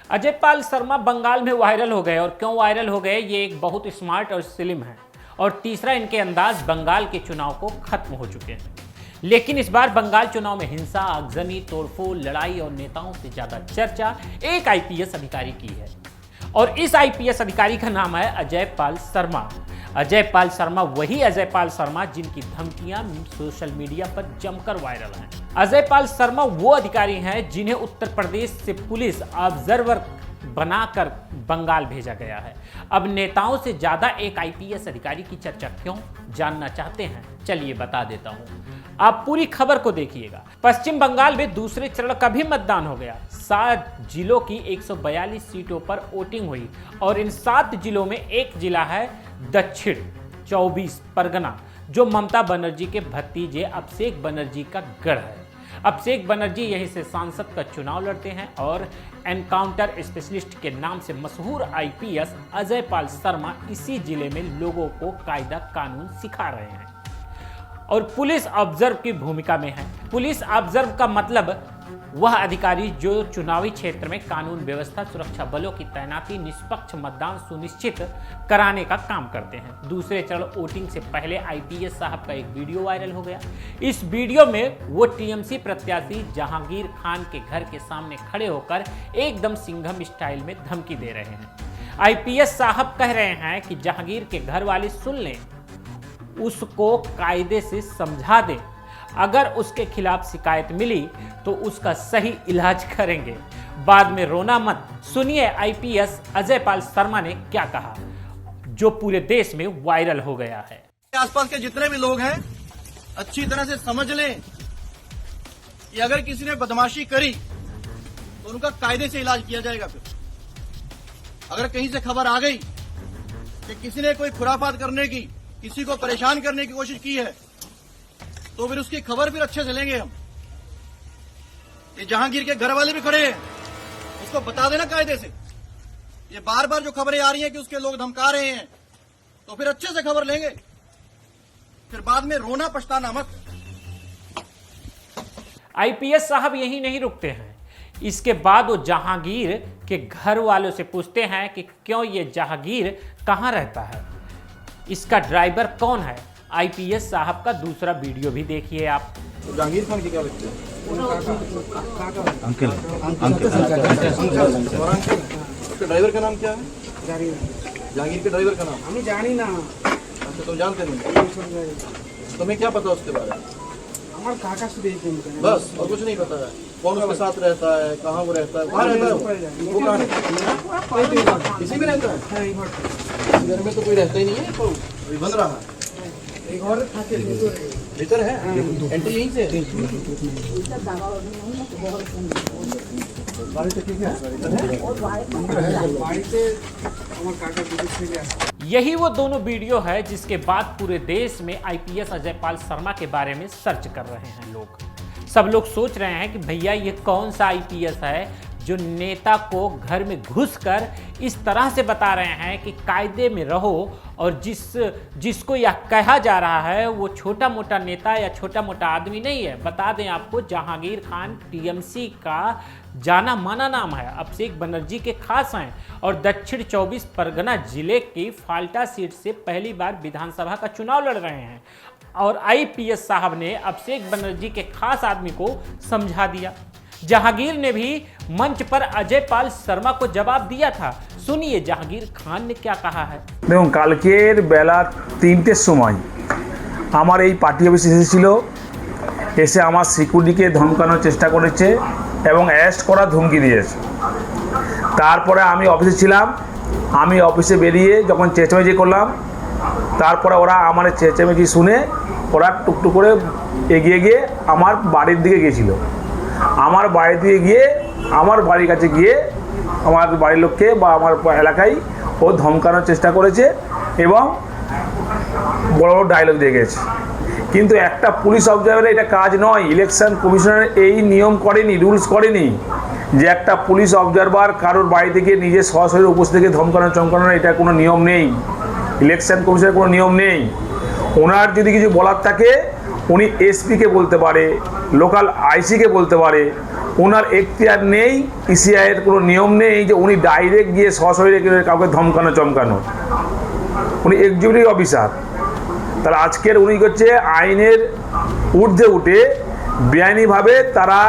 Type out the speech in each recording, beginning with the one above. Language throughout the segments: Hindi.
अजय पाल शर्मा बंगाल में वायरल हो गए और क्यों वायरल हो गए, ये एक बहुत स्मार्ट और स्लिम है। और तीसरा, इनके अंदाज बंगाल के चुनाव को खत्म हो चुके हैं। लेकिन इस बार बंगाल चुनाव में हिंसा, आगजनी, तोड़फोड़, लड़ाई और नेताओं से ज्यादा चर्चा एक आईपीएस अधिकारी की है। और इस आईपीएस अधिकारी का नाम है अजय पाल शर्मा। अजय पाल शर्मा वही अजय पाल शर्मा जिनकी धमकियां सोशल मीडिया पर जमकर वायरल हैं। अजय पाल शर्मा वो अधिकारी हैं जिन्हें उत्तर प्रदेश से पुलिस ऑब्जर्वर बनाकर बंगाल भेजा गया है। अब नेताओं से ज्यादा एक आईपीएस अधिकारी की चर्चा क्यों, जानना चाहते हैं? चलिए बता देता हूं, आप पूरी खबर को देखिएगा। पश्चिम बंगाल में दूसरे चरण का भी मतदान हो गया। 7 जिलों की 142 सीटों पर वोटिंग हुई और इन 7 जिलों में एक जिला है दक्षिण 24 परगना, जो ममता बनर्जी के भतीजे अभिषेक बनर्जी का गढ़ है। अभिषेक बनर्जी यहीं से सांसद का चुनाव लड़ते हैं और एनकाउंटर स्पेशलिस्ट के नाम से मशहूर आईपीएस अजय पाल शर्मा इसी जिले में लोगों को कायदा कानून सिखा रहे हैं और पुलिस ऑब्जर्व की भूमिका में है। पुलिस ऑब्जर्व का मतलब वह अधिकारी जो चुनावी क्षेत्र में कानून व्यवस्था, सुरक्षा बलों की तैनाती, निष्पक्ष मतदान सुनिश्चित कराने का काम करते हैं। दूसरे चरण वोटिंग से पहले आईपीएस साहब का एक वीडियो वायरल हो गया। इस वीडियो में वो टीएमसी प्रत्याशी जहांगीर खान के घर के सामने खड़े होकर एकदम सिंघम स्टाइल में धमकी दे रहे हैं। आईपीएस साहब कह रहे हैं कि जहांगीर के घर वाले सुन लें, उसको कायदे से समझा दें, अगर उसके खिलाफ शिकायत मिली तो उसका सही इलाज करेंगे, बाद में रोना मत। सुनिए आईपीएस अजय पाल शर्मा ने क्या कहा, जो पूरे देश में वायरल हो गया है। आसपास के जितने भी लोग हैं अच्छी तरह से समझ लें कि अगर किसी ने बदमाशी करी तो उनका कायदे से इलाज किया जाएगा। फिर अगर कहीं से खबर आ गई कि किसी ने कोई खुराफात करने की, किसी को परेशान करने की कोशिश की है, तो फिर उसकी खबर फिर अच्छे से लेंगे हम। ये जहांगीर के घर वाले भी खड़े हैं, उसको बता देना कायदे से। ये बार बार जो खबरें आ रही हैं कि उसके लोग धमका रहे हैं, तो फिर अच्छे से खबर लेंगे, फिर बाद में रोना पछताना मत। आईपीएस साहब यही नहीं रुकते हैं। इसके बाद वो जहांगीर के घर वालों से पूछते हैं कि क्यों ये जहांगीर कहां रहता है, इसका ड्राइवर कौन है। आईपीएस साहब का दूसरा वीडियो भी देखिए आप। जहांगीर खान की क्या लगती है? अंकल उसके ड्राइवर का नाम क्या है? जहांगीर के ड्राइवर का नाम हमें जानी ना। अच्छा, तुम जानते नहीं? तुम्हें क्या पता उसके बारे में? हमारे काका से देख के बस, और कुछ नहीं पता है? कौन उसके साथ रहता है, कहाँ वो रहता है, कहाँ रहता है वो कहाँ है? इसी में रहता है? घर में तो कोई रहता ही नहीं है, तो अभी बन रहा है। एक और खाते भीतर है, एंट्री यहीं से है। यही वो दोनों वीडियो है जिसके बाद पूरे देश में आईपीएस अजय पाल शर्मा के बारे में सर्च कर रहे हैं लोग। सब लोग सोच रहे हैं कि भैया ये कौन सा आईपीएस है जो नेता को घर में घुसकर इस तरह से बता रहे हैं कि कायदे में रहो, और जिसको यह कहा जा रहा है वो छोटा मोटा नेता या छोटा मोटा आदमी नहीं है। बता दें आपको, जहांगीर खान टीएमसी का जाना माना नाम है, अभिषेक बनर्जी के खास हैं और दक्षिण 24 परगना जिले की फाल्टा सीट से पहली बार विधानसभा का चुनाव लड़ रहे हैं। और आईपीएस साहब ने अभिषेक बनर्जी के खास आदमी को समझा दिया। जहांगीर ने भी मंच पर अजय पाल शर्मा को जवाब दिया था। सुनिए जहांगीर खान ने क्या कहा है। দেখুন, কালকের বেলা 3টের সময় আমার এই পার্টি অফিস এসেছিল, এসে আমার সিকিউরিটিকে ধমকানোর চেষ্টা করেছে এবং অ্যারেস্ট করার ধমকি দিয়েছে। তারপরে আমি অফিসে ছিলাম, আমি অফিসে বেরিয়ে যখন চেঁচামেচি করলাম, তারপরে ওরা আমার চেঁচামেচি শুনে ওরা টুকটুক করে এগিয়ে গিয়ে আমার বাড়ির দিকে গিয়েছিল। আমার বাড়ি দিয়ে গিয়ে আমার বাড়ির কাছে গিয়ে আমার বাড়ির লোককে বা আমার এলাকায় ও ধমকানোর চেষ্টা করেছে এবং বড় বড় ডায়লগ দিয়ে গেছে। কিন্তু একটা পুলিশ অবজারভারের এটা কাজ নয়। ইলেকশন কমিশনার এই নিয়ম করেনি, রুলস করেনি যে একটা পুলিশ অবজারভার কারোর বাড়ি থেকে নিজে সরাসরি উপস্থিত থেকে চমকানোর এটা কোনো নিয়ম নেই। ইলেকশন কমিশনের কোনো নিয়ম নেই। ওনার যদি কিছু বলার থাকে উনি এসপিকে বলতে পারে, লোকাল আইসিকে বলতে পারে, ওনার এখতিয়ার নেই, ইসিআইয়ের কোনো নিয়ম নেই যে উনি ডাইরেক্ট গিয়ে সশরীরে কাউকে ধমকানো চমকানো। উনি এক্সিকিউটিভ অফিসার। তাহলে আজকের উনি হচ্ছে আইনের ঊর্ধ্বে উঠে বেআইনিভাবে তারা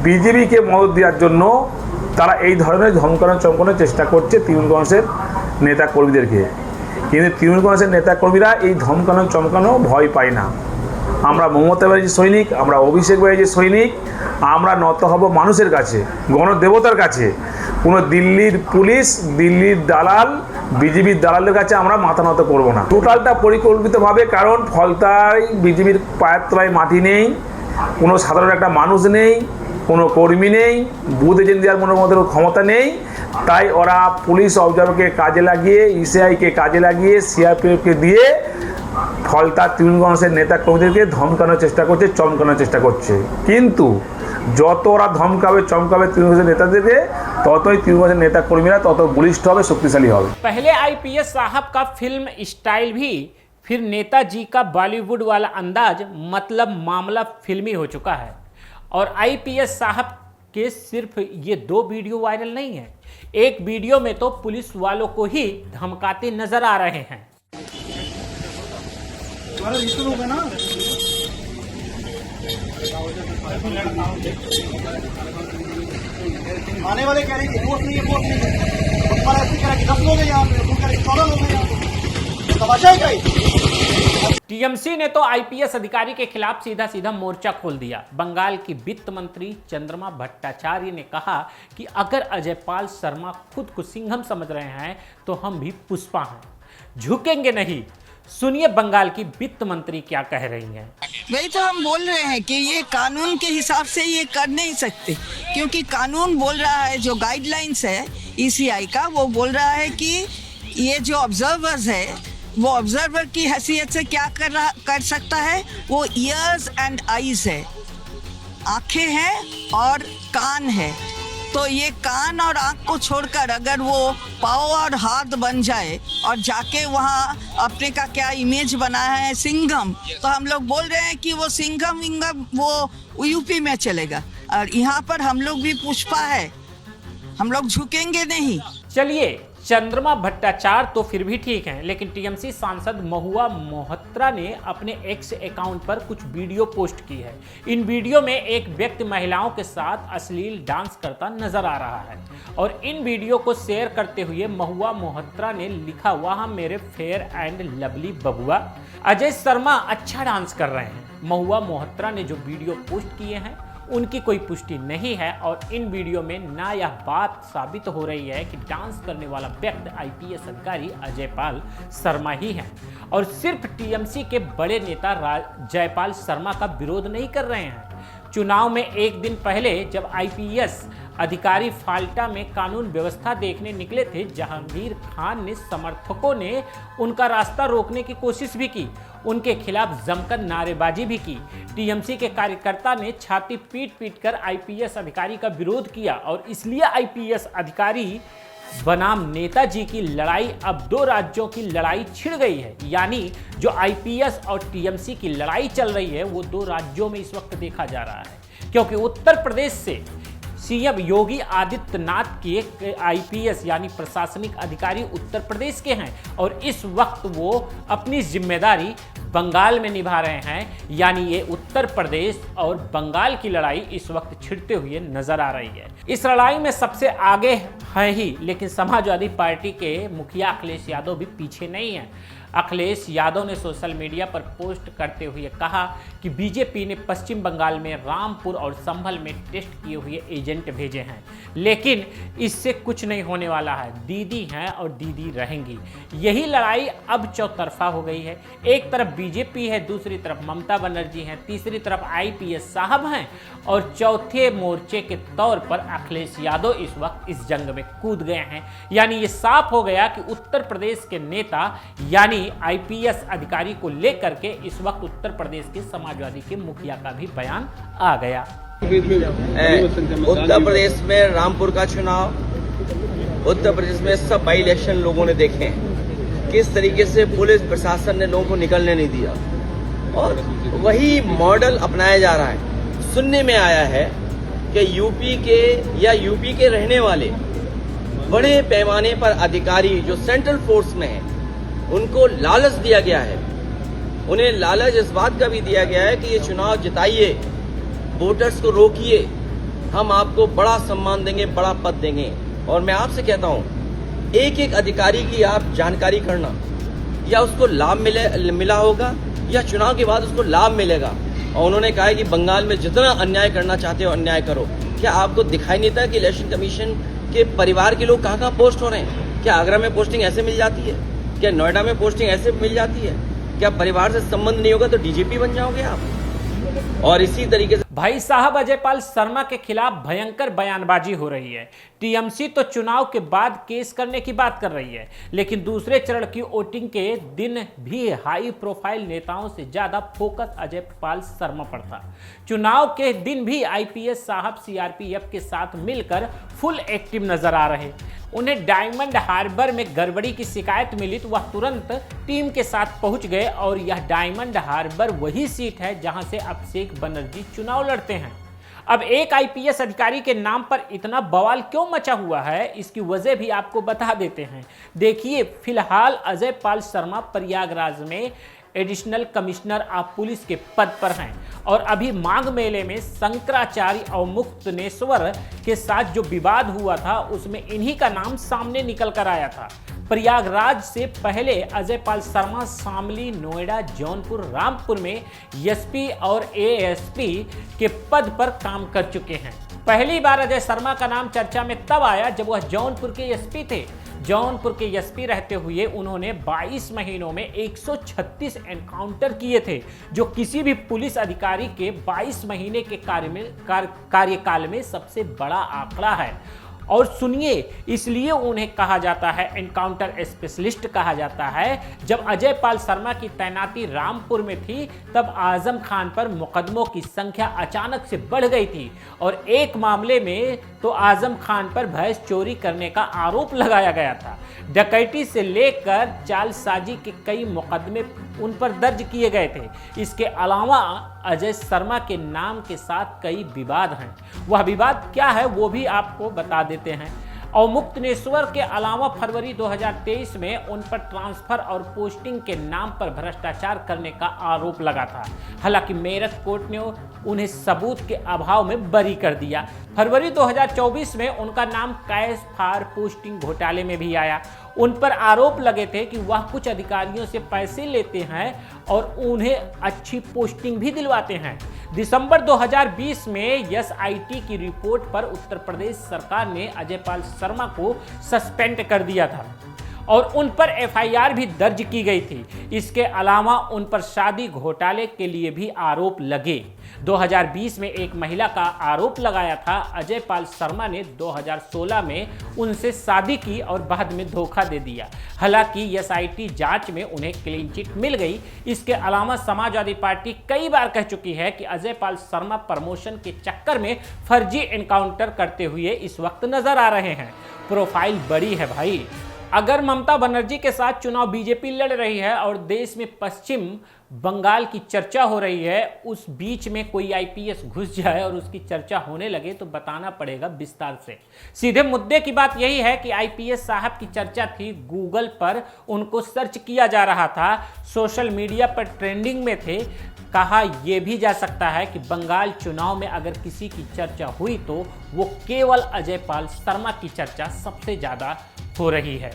বিজেপিকে মদত দেওয়ার জন্য তারা এই ধরনের ধমকানো চমকানোর চেষ্টা করছে তৃণমূল কংগ্রেসের নেতা কর্মীদেরকে। কিন্তু তৃণমূল কংগ্রেসের নেতা কর্মীরা এই ধমকানো চমকানো ভয় পায় না। আমরা মমতা ব্যানার্জির সৈনিক, আমরা অভিষেক ব্যানার্জির সৈনিক, আমরা নত হব মানুষের কাছে, গণদেবতার কাছে। কোনো দিল্লির পুলিশ, দিল্লির দালাল, বিজেপির দালালের কাছে আমরা মাথা নত করবো না। টোটালটা পরিকল্পিতভাবে, কারণ ফলতায় বিজেপির পায়ের তলায় মাটি নেই, কোনো সাধারণ একটা মানুষ নেই, কোনো কর্মী নেই, বুথ এজেন্ট দেওয়ার মতো ক্ষমতা নেই। তাই ওরা পুলিশ অবজারভারকে কাজে লাগিয়ে, ইসিআইকে কাজে লাগিয়ে, সিআরপিএফকে দিয়ে ফলতার তৃণমূল কংগ্রেসের নেতা কর্মীদেরকে ধমকানোর চেষ্টা করছে, চমকানোর চেষ্টা করছে। কিন্তু যত ওরা ধমকাবে চমকাবে তৃণমূল কংগ্রেসের নেতাদেরকে, ততই তৃণমূল কংগ্রেসের নেতা কর্মীরা তত বলিষ্ঠ হবে, শক্তিশালী হবে। पहले आईपीएस साहब का फिल्म स्टाइल भी, फिर नेताजी का बॉलीवुड वाला अंदाज, मतलब मामला फिल्मी हो चुका है। और आईपीएस साहब के सिर्फ ये 2 वीडियो वायरल नहीं है, एक वीडियो में तो पुलिस वालों को ही धमकाते नजर आ रहे हैं। आने वाले कह रहे हैं पोस्ट नहीं है, पोस्ट नहीं है। हमारा ऐसे कह रहा है कि 10 लोग हैं यहाँ पे, वो कह रहे हैं 14 लोग हैं यहाँ पे। तमाशा है क्या ये? टीएमसी ने तो आईपीएस अधिकारी के खिलाफ सीधा सीधा मोर्चा खोल दिया। बंगाल की वित्त मंत्री चंद्रमा भट्टाचार्य ने कहा कि अगर अजयपाल शर्मा खुद को सिंघम समझ रहे हैं तो हम भी पुष्पा हैं, झुकेंगे नहीं। सुनिए बंगाल की वित्त मंत्री क्या कह रही हैं। वही तो हम बोल रहे हैं कि ये कानून के हिसाब से ये कर नहीं सकते, क्योंकि कानून बोल रहा है, जो गाइडलाइंस है ईसीआई का, वो बोल रहा है कि ये जो ऑब्जर्वर्स है वो ऑब्जर्वर की हैसियत से क्या कर सकता है, वो ईयर्स एंड आईज है, आंखें हैं और कान है। तो ये कान और आँख को छोड़कर अगर वो पाँव और हाथ बन जाए और जाके वहाँ अपने का क्या इमेज बनाया है सिंघम, तो हम लोग बोल रहे हैं कि वो सिंघम विंगम वो यूपी में चलेगा, और यहाँ पर हम लोग भी पुष्पा है, हम लोग झुकेंगे नहीं। चलिए, चंद्रमा भट्टाचार्य तो फिर भी ठीक हैं, लेकिन टीएमसी सांसद महुआ मोहत्रा ने अपने एक्स अकाउंट पर कुछ वीडियो पोस्ट की है। इन वीडियो में एक व्यक्ति महिलाओं के साथ अश्लील डांस करता नजर आ रहा है, और इन वीडियो को शेयर करते हुए महुआ मोहत्रा ने लिखा, वहाँ मेरे फेयर एंड लवली बबुआ अजय शर्मा अच्छा डांस कर रहे हैं। महुआ मोहत्रा ने जो वीडियो पोस्ट किए हैं उनकी कोई पुष्टि नहीं है, और इन वीडियो में ना यह बात साबित हो रही है कि डांस करने वाला व्यक्ति आईपीएस अधिकारी अजयपाल शर्मा ही है। और सिर्फ टीएमसी के बड़े नेता जयपाल शर्मा का विरोध नहीं कर रहे हैं। चुनाव में एक दिन पहले जब आईपीएस अधिकारी फाल्टा में कानून व्यवस्था देखने निकले थे, जहांगीर खान ने समर्थकों ने उनका रास्ता रोकने की कोशिश भी की, उनके खिलाफ जमकर नारेबाजी भी की। टीएमसी के कार्यकर्ता ने छाती पीट पीट कर आईपीएस अधिकारी का विरोध किया, और इसलिए आईपीएस अधिकारी बनाम नेताजी की लड़ाई अब 2 राज्यों की लड़ाई छिड़ गई है। यानी जो आईपीएस और टीएमसी की लड़ाई चल रही है वो 2 राज्यों में इस वक्त देखा जा रहा है, क्योंकि उत्तर प्रदेश से सीएम योगी आदित्यनाथ के आईपीएस यानी प्रशासनिक अधिकारी उत्तर प्रदेश के हैं, और इस वक्त वो अपनी जिम्मेदारी बंगाल में निभा रहे हैं। यानी ये उत्तर प्रदेश और बंगाल की लड़ाई इस वक्त छिड़ते हुए नजर आ रही है। इस लड़ाई में सबसे आगे है ही, लेकिन समाजवादी पार्टी के मुखिया अखिलेश यादव भी पीछे नहीं है। अखिलेश यादव ने सोशल मीडिया पर पोस्ट करते हुए कहा कि बीजेपी ने पश्चिम बंगाल में रामपुर और संभल में टेस्ट किए हुए एजेंट भेजे हैं, लेकिन इससे कुछ नहीं होने वाला है। दीदी हैं और दीदी रहेंगी। यही लड़ाई अब चौतरफा हो गई है। एक तरफ बीजेपी है, दूसरी तरफ ममता बनर्जी हैं, तीसरी तरफ आईपीएस साहब हैं, और चौथे मोर्चे के तौर पर अखिलेश यादव इस वक्त इस जंग में कूद गए हैं। यानी ये साफ हो गया कि उत्तर प्रदेश के नेता यानी आईपीएस अधिकारी को लेकर के इस वक्त उत्तर प्रदेश के समाजवादी के मुखिया का भी बयान आ गया। उत्तर प्रदेश में रामपुर का चुनाव, उत्तर प्रदेश में सब बाई इलेक्शन लोगों ने देखे हैं, किस तरीके से पुलिस प्रशासन ने लोगों को निकलने नहीं दिया, और वही मॉडल अपनाया जा रहा है। सुनने में आया है कि यूपी के रहने वाले बड़े पैमाने पर अधिकारी जो सेंट्रल फोर्स में हैं, उनको लालच दिया गया है। उन्हें लालच इस बात का भी दिया गया है कि ये चुनाव जिताइए, वोटर्स को रोकिए, हम आपको बड़ा सम्मान देंगे, बड़ा पद देंगे। और मैं आपसे कहता हूं, एक एक अधिकारी की आप जानकारी करना, या उसको लाभ मिला होगा या चुनाव के बाद उसको लाभ मिलेगा। और उन्होंने कहा है कि बंगाल में जितना अन्याय करना चाहते हो अन्याय करो। क्या आपको दिखाई नहीं था कि इलेक्शन कमीशन के परिवार के लोग कहाँ पोस्ट हो रहे हैं? क्या आगरा में पोस्टिंग ऐसे मिल जाती है? क्या नोएडा में पोस्टिंग ऐसे मिल जाती है? क्या परिवार से संबंध नहीं होगा तो डीजीपी बन जाओगे आप? और इसी तरीके से भाई साहब, अजयपाल शर्मा के खिलाफ भयंकर बयानबाजी हो रही है। टीएमसी तो चुनाव के बाद केस करने की बात कर रही है, लेकिन दूसरे चरण की वोटिंग के दिन भी हाई प्रोफाइल नेताओं से ज्यादा फोकस अजयपाल शर्मा पर था। चुनाव के दिन भी आईपीएस साहब सीआरपीएफ के साथ मिलकर फुल एक्टिव नजर आ रहे। उन्हें डायमंड हार्बर में गड़बड़ी की शिकायत मिली तो वह तुरंत टीम के साथ पहुंच गए, और यह डायमंड हार्बर वही सीट है जहां से अभिषेक बनर्जी चुनाव लड़ते हैं। अब एक आईपीएस अधिकारी के नाम पर इतना बवाल क्यों मचा हुआ है, इसकी वजह भी आपको बता देते हैं। देखिए, फिलहाल अजयपाल शर्मा प्रयागराज में एडिशनल कमिश्नर ऑफ पुलिस के पद पर हैं, और अभी माघ मेले में शंकराचार्य और मुक्तनेश्वर के साथ जो विवाद हुआ था उसमें इन्हीं का नाम सामने निकल कर आया था। प्रयागराज से पहले अजयपाल शर्मा शामली, नोएडा, जौनपुर, रामपुर में एसपी और एएसपी के पद पर काम कर चुके हैं। पहली बार अजय शर्मा का नाम चर्चा में तब आया जब वह जौनपुर के एसपी थे। जौनपुर के एसपी रहते हुए उन्होंने 22 महीनों में 136 एनकाउंटर किए थे, जो किसी भी पुलिस अधिकारी के 22 महीने के कार्यकाल में सबसे बड़ा आंकड़ा है। और सुनिए, इसलिए उन्हें कहा जाता है एनकाउंटर स्पेशलिस्ट कहा जाता है। जब अजयपाल शर्मा की तैनाती रामपुर में थी तब आजम खान पर मुकदमों की संख्या अचानक से बढ़ गई थी, और एक मामले में तो आजम खान पर भैंस चोरी करने का आरोप लगाया गया था। डकैती से लेकर जालसाजी के कई मुकदमे उन पर दर्ज किए गए थे। इसके अलावा अजय शर्मा के नाम के साथ कई विवाद हैं। वह विवाद क्या है वो भी आपको बता देते हैं। और मुक्तनेश्वर के अलावा फरवरी 2023 में उन पर ट्रांसफर और पोस्टिंग के नाम पर भ्रष्टाचार करने का आरोप लगा था। हालांकि मेरठ कोर्ट ने उन्हें सबूत के अभाव में बरी कर दिया। फरवरी 2024 में उनका नाम कैश फॉर पोस्टिंग घोटाले में भी आया। उन पर आरोप लगे थे कि वह कुछ अधिकारियों से पैसे लेते हैं और उन्हें अच्छी पोस्टिंग भी दिलवाते हैं। दिसंबर 2020 में एसआईटी की रिपोर्ट पर उत्तर प्रदेश सरकार ने अजयपाल शर्मा को सस्पेंड कर दिया था और उन पर एफआईआर भी दर्ज की गई थी। इसके अलावा उन पर शादी घोटाले के लिए भी आरोप लगे। 2020 में एक महिला का आरोप लगाया था। अजयपाल शर्मा ने 2016 में उनसे शादी की और बाद में धोखा दे दिया। हालांकि एसआईटी जांच में उन्हें क्लीन चिट मिल गई। इसके अलावा समाजवादी पार्टी कई बार कह चुकी है कि अजयपाल शर्मा प्रमोशन के चक्कर में फर्जी एनकाउंटर करते हुए इस वक्त नजर आ रहे हैं। प्रोफाइल बड़ी है भाई। अगर ममता बनर्जी के साथ चुनाव बीजेपी लड़ रही है और देश में पश्चिम बंगाल की चर्चा हो रही है, उस बीच में कोई आईपीएस घुस जाए और उसकी चर्चा होने लगे तो बताना पड़ेगा विस्तार से। सीधे मुद्दे की बात यही है कि आईपीएस साहब की चर्चा थी, गूगल पर उनको सर्च किया जा रहा था, सोशल मीडिया पर ट्रेंडिंग में थे। कहा यह भी जा सकता है कि बंगाल चुनाव में अगर किसी की चर्चा हुई तो वो केवल अजयपाल शर्मा की चर्चा सबसे ज्यादा हो रही है।